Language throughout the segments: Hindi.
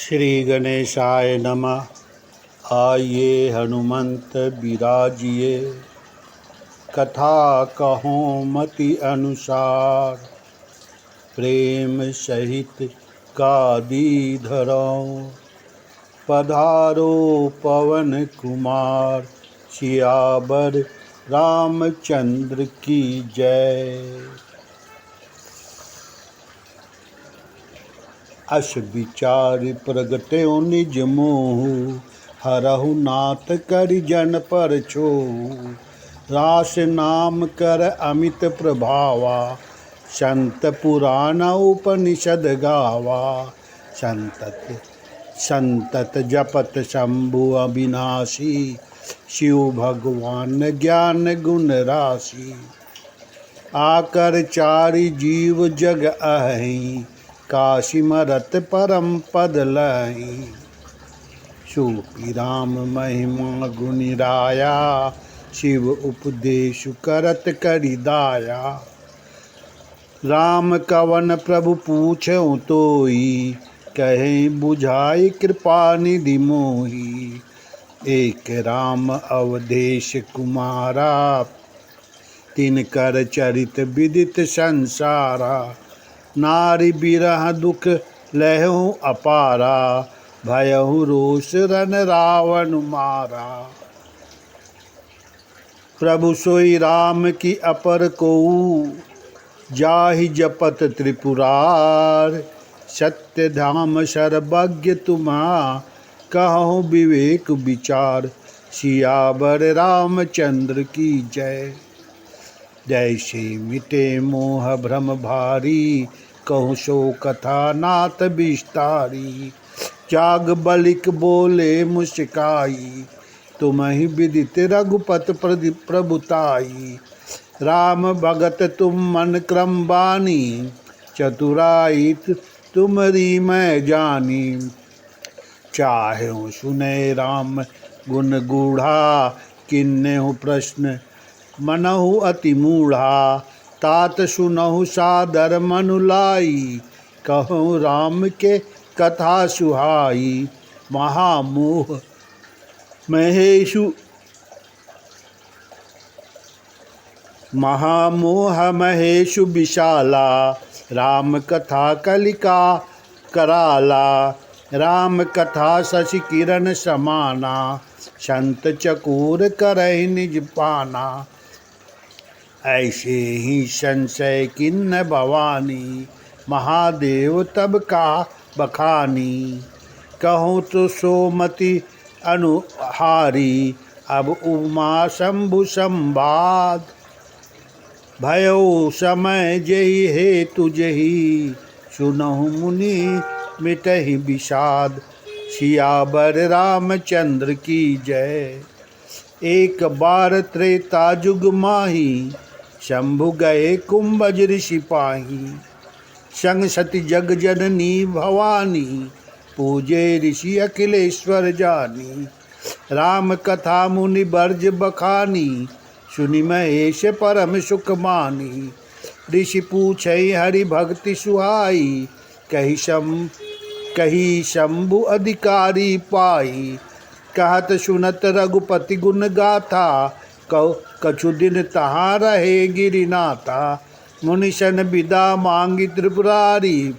श्री गणेशाय नमः। आइए हनुमंत बिराजिए, कथा कहों मति अनुसार। प्रेम सहित गादी धरऊं, पधारो पवन कुमार। सियावर रामचंद्र की जय। अस विचार प्रगट्यो निज मोहु, हरहु नाथ करि जन पर छोहु। रास नाम कर अमित प्रभावा, संत पुराण उपनिषद गावा। संतत जपत शंभु अविनाशी, शिव भगवान ज्ञान गुण राशि। आकर चारि जीव जग अहि, काशी मरत परम पद लहि। सोपि राम महिमा गुनि राया, शिव उपदेश करत करि दाया। राम कवन प्रभु पूछऊं तोई, कहे बुझाई कृपा निधि मोहि। एक राम अवधेश कुमारा, तिनकर चरित विदित संसारा। नारी बिरह दुख लहु अपारा, भयहु रोष रन रावण मारा। प्रभु सोई राम की अपर कोउ, जाहि जपत त्रिपुरार। सत्य धाम सर्वज्ञ तुम्हा, कहूँ विवेक विचार। सियावर रामचंद्र की जय। जैसे मिटे मोह भ्रम भारी, कहूँ सो कथा नाथ विस्तारी। जाग बलिक बोले मुस्काई, तुम्हि विदित रघुपत प्रभुताई। राम भगत तुम मन क्रम बानी, चतुराई तुम्हारी मैं जानी। चाहूँ सुने राम गुण गूढ़ा, किन्नेहु प्रश्न मनहु अति मूढ़ा। तात सुनहु सादर मनु लाई, कहूँ राम के कथा सुहाई। महामोह महेशु विशाला, राम कथा कलिका कराला। राम कथा शशि किरण समाना, संत चकोर करहि निज पाना। ऐसे ही संशय किन्न भवानी, महादेव तब का बखानी। कहूँ तो सोमति अनुहारी, अब उमा शंभु संवाद। भयो समय जही हेतु जही, सुनहु मुनि मिटहि विषाद। सियावर रामचंद्र की जय। एक बार त्रेता जुग माही, शंभु गए कुंभज ऋषि पाही। संग सती जग जननी भवानी, पूजे ऋषि अखिलेश्वर जानी। राम कथा मुनि बर्ज बखानी, सुनि महेश परम सुख मानी। ऋषि पूछे हरि भक्ति सुहाई, कही शंभु अधिकारी पाई। कहत सुनत रघुपति गुण गाथा, कछु दिन तहाँ रहे गिरिनाथा। मुनिशन विदा मांगी त्रिपुरारी,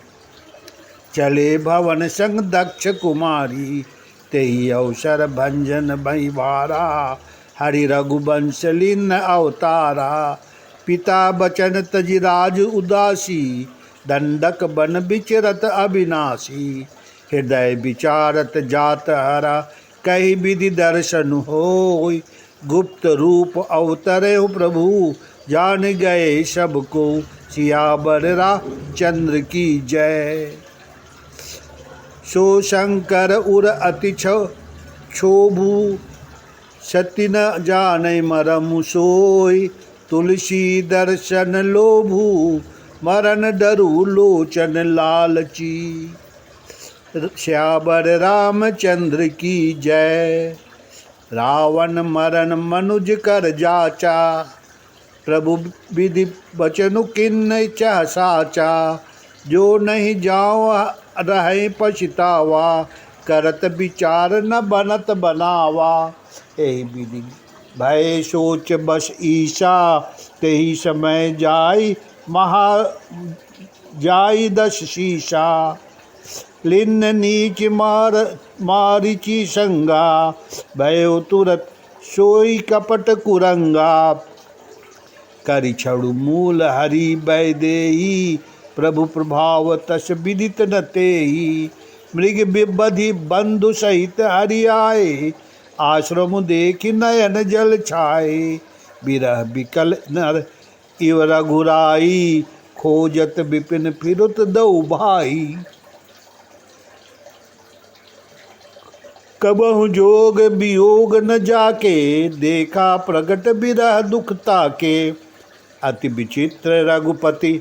चले भवन संग दक्ष कुमारी। तेहि अवसर भंजन भई भारा, हरि रघुवंश लीन अवतारा। पिता बचन तजि राज उदासी, दंडक बन विचरत अविनाशी। हृदय विचारत जात हरा, कही विधि दर्शन होय। गुप्त रूप अवतरे प्रभु, जान गए सबको। सियावर रामचंद्र की जय। सो शंकर उर अति क्षोभु, सती न जाने मरमु सोय। तुलसी दर्शन लोभु, मरण डरु लोचन लालची। सियावर रामचंद्र की जय। रावण मरण मनुज कर जाचा, प्रभु विधि बचनु किन्न चह साचा। जो नहीं जाओ रहे पछतावा, करत विचार न बनत बनावा। यही विधि भय सोच बस ईशा, तेही समय जाई 10 शीशा। लिन्न नीच मारिची संगा, भयो तुरत सोई कपट कुरंगा। करि छड़ु मूल हरि बैदेही, प्रभु प्रभाव तस विदित न तेही। मृग बधि बंधु सहित हरि आए, आश्रम देखि नयन जल छाए। बिरह बिकल नर इव रघुराई, खोजत विपिन फिरुत दऊ भाई। कबहु जोग वियोग न जाके, देखा प्रगट बिरह दुख ताके। अति विचित्र रघुपति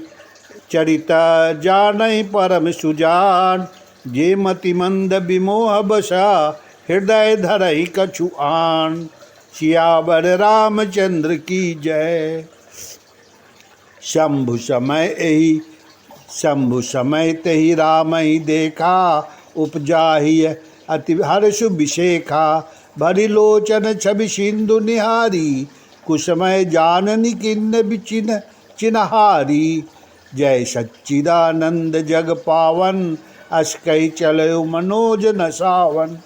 चरिता, जानहि परम सुजान। जे मति मंद विमोह बसा, हृदय धरहि कछु आन। सियावर रामचंद्र की जय। शंभु समय तेहि राम ही देखा, उपजाहि अति हर्ष विशेखा। भरि लोचन छवि सिंधु निहारी, कुसमय जाननी किन्न बिचिन चिन्हारी। जय सच्चिदानंद जग पावन, अस कहि चलयो मनोज न सावन।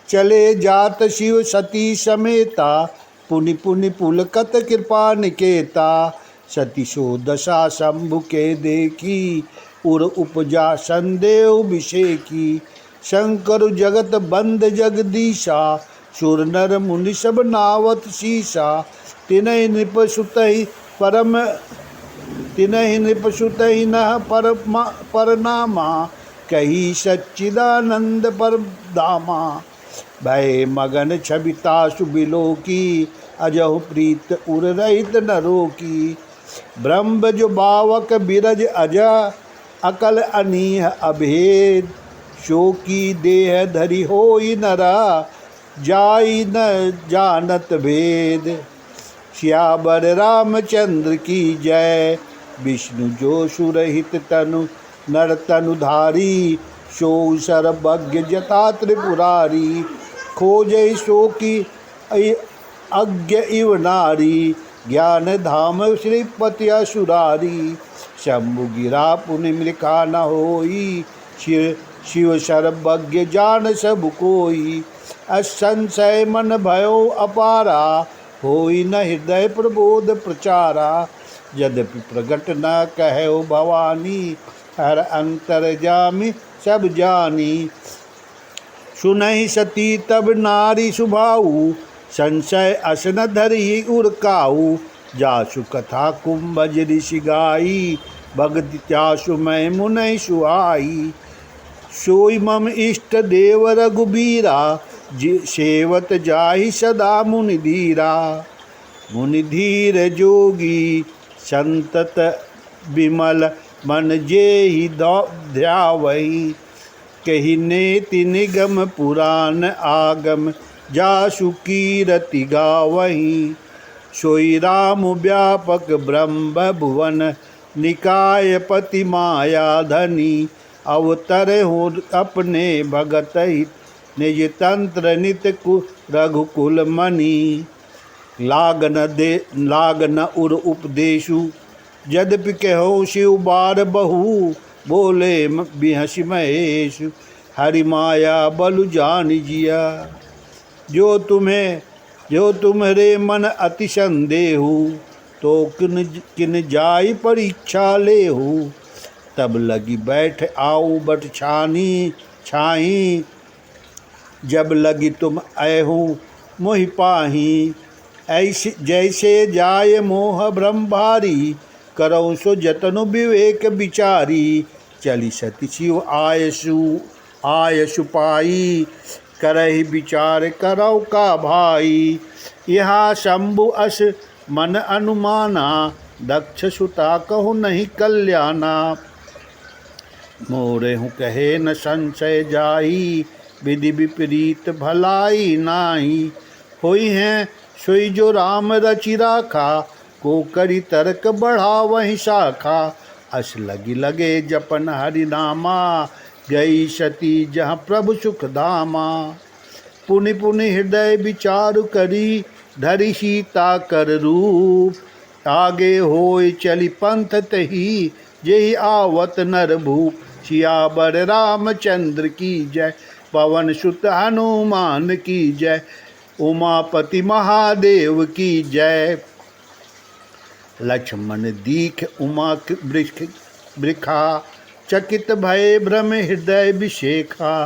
चले जात शिव सती समेता, पुनि पुनि पुलकत कृपा निकेता। सती सो दशा शंभु के देखी, उर उपजा संदेव विषेकी। शंकर जगत बंद जगदीशा, सुर नर मुनि सब नावत शीशा। तिनहि नृप सुतहि नह परनामा, कही सच्चिदानंद परधामा। भय मगन छबितासु बिलोकी, अजहु प्रीत उर रहित न रोकी। ब्रह्म जो बावक बिरज अजा, अकल अनीह अभेद। शोकी देह धरि होई नरा, जाई न जानत भेद। सियावर रामचंद्र की जय। विष्णु जो सुरहित तनु नर तनुधारी, सो सर्वज्ञ जता त्रिपुरारी। खोजै सो की अज्ञ इव नारी, ज्ञान धाम श्रीपति असुरारी। शंभु गिरा पुनि मृखा न होई, शिव सर्वज्ञ जान सब कोई। असंशय मन भयो अपारा, होई न हृदय प्रबोध प्रचारा। यद्यपि प्रगट न कहो भवानी, हर अंतर जामि सब जानी। सुनहि सती तब नारी सुभाऊ, संशय अस न धरि उरकाऊ। जासु कथा कुंभज ऋषि गाई, भगति त्यासु मैं मुनै सुहाई। सोई मम इष्ट देव रघुबीरा, सेवत जाहि सदा मुनि धीरा। मुनि धीर जोगी संतत विमल, मन जेहि ध्यावहि। कहि नेति निगम पुराण आगम, जासु कीरति गावहि। सोई राम व्यापक ब्रह्म भुवन, निकाय पति माया धनी। अवतर हो अपने भगत हित, निज तंत्र नित रघुकुल मणि। लागन उर उपदेशु, यद्यपि कहो शिव बार बहु। बोले बिहसि महेश, हरि माया बलु जान जिया। जो तुम्हारे मन अति संदेहु, तो किन जाई परीक्षा लेहु। तब लगी बैठ आओ बट छाई, जब लगी तुम ऐहू मोहि पाही। ऐसे जैसे जाय मोह भ्रम भारी, करौ सो जतनु विवेक विचारी। चली सती शिव आयसु पाई, करहि विचार करौ का भाई। यहाँ शंभु अस मन अनुमाना, दक्ष सुता कहु नहीं कल्याणा। मोरे हूँ कहे न संशय जाई, विधि विपरीत भलाई नाही। होई हैं सोई जो राम रचि राखा, को करी तर्क बढ़ा वही शाखा। अस लगे जपन हरि नामा, गई सती जहाँ प्रभु सुख धामा। पुनि पुनि हृदय विचारु करी धरि सीता कर रूप। आगे होय चली पंथ तही जेहि आवत नर भूप। सियावर रामचंद्र की जय, पवन सुत हनुमान की जय, उमापति महादेव की जय। लक्ष्मण दीख उमा वृखा, चकित भय भ्रम हृदय विशेखा।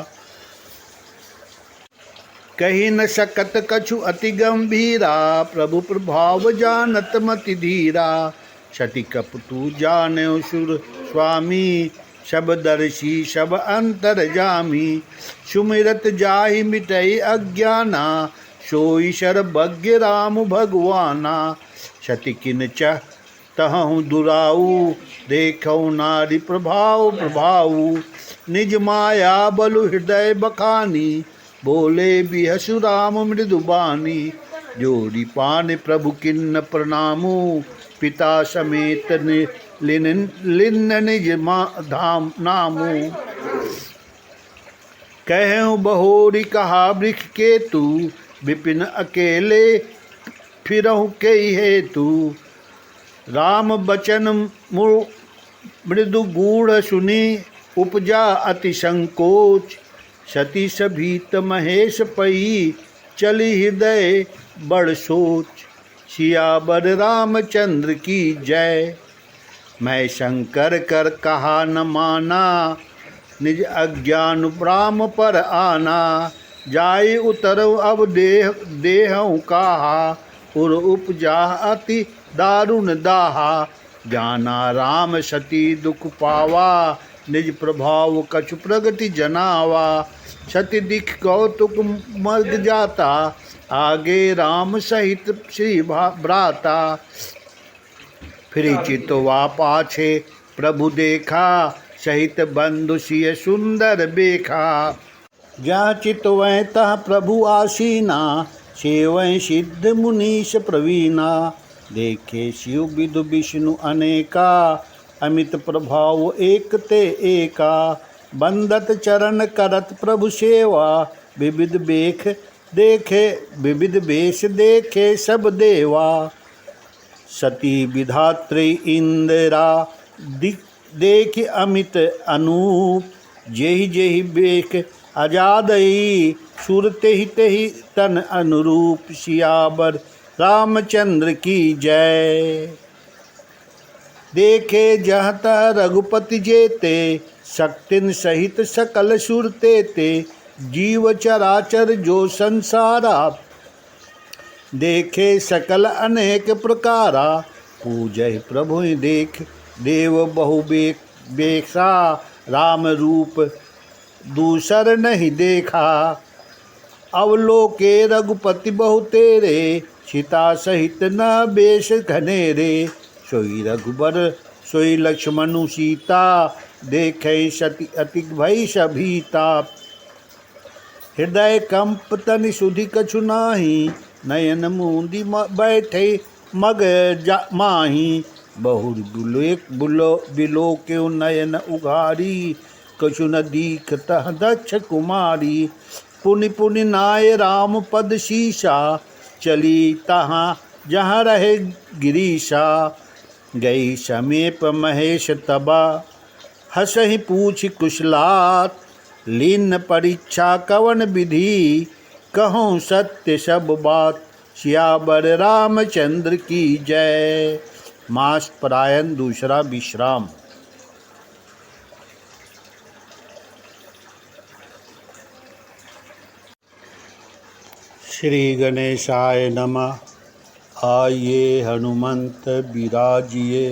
कही न सकत कछु अति गंभीरा, प्रभु प्रभाव जानत मति धीरा। सती कपटु जाने सुर स्वामी, सब दर्शी सब अंतर जामी। सुमिरत जाहि मिटई अज्ञाना, सोई सर्वज्ञ राम भगवाना। सती किन चह तहु दुराऊ, देखौ नारी प्रभाव प्रभाऊ। निज माया बलु हृदय बखानी, बोले बिहसु राम मृदुबानी। जोड़ी पान प्रभु किन्न प्रणामु, पिता समेत लिन्न निज धाम नामु। कहूँ बहोरी कहा वृक्ष केतु, विपिन अकेले फिरहु के हेतु। राम बचन मृदु गूढ़ सुनी, उपजा अति संकोच। सती सभीत महेश पई, चली हृदय बड़ सोच। सियावर रामचंद्र की जय, मैं शंकर कर कहा न माना। निज अज्ञान राम पर आना, जाय उतर अब देहु कहा। उर उपजा अति दारुण दाहा, जाना राम सती दुख पावा। निज प्रभाव कछु प्रगति जनावा, सती दिख कौतुक मर्ग जाता। आगे राम सहित श्री भ्राता, फिर चितवा पाछे प्रभु देखा। सहित बंधु सिय सुंदर बेखा, जहाँ चितवै तह प्रभु आसीना। सेवै सिद्ध मुनीश प्रवीणा, देखे शिव विदु विष्णु अनेका। अमित प्रभाव एक ते एका, बंदत चरण करत प्रभु सेवा। विविध बेख देखे विविध वेश देखे सब देवा। सती विधात्री इंदिरा, देख अमित अनूप। जेहि जेहि बेख आजादई, सुर तेहि तेहि तन अनुरूप। सियावर रामचंद्र की जय, देखे जहाँ तह रघुपति जेते। शक्तिन सहित सकल सुर तेते, जीव चराचर जो संसारा। देखे सकल अनेक प्रकारा, पूजहि प्रभु देख देव बहु बेखा। राम रूप दूसर नहीं देखा, अवलोके रघुपति बहु तेरे। सीता सहित न बेश घनेरे, सोई रघुबर सोई लक्ष्मणु सीता। देखे सती अति भई सभीता, हृदय कंप तनि सुधि कछु नाही। नयन मूंदी बैठे मग माही, बहुर बिलो के नयन उघारी। कछु न दीख तह दक्ष कुमारी, पुनि पुनि नाय राम पद शीशा। चली तहाँ जहाँ रहे गिरीशा, गई समीप महेश तबा। हसहि पूछ कुशलात, लीन परीक्षा कवन विधि। कहूँ सत्य सब बात, सियावर रामचंद्र की जय। मास परायण दूसरा विश्राम। श्री गणेशाय नमः। आइए हनुमंत विराजिए,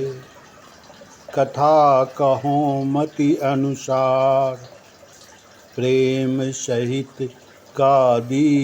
कथा कहूँ मति अनुसार। प्रेम सहित गादी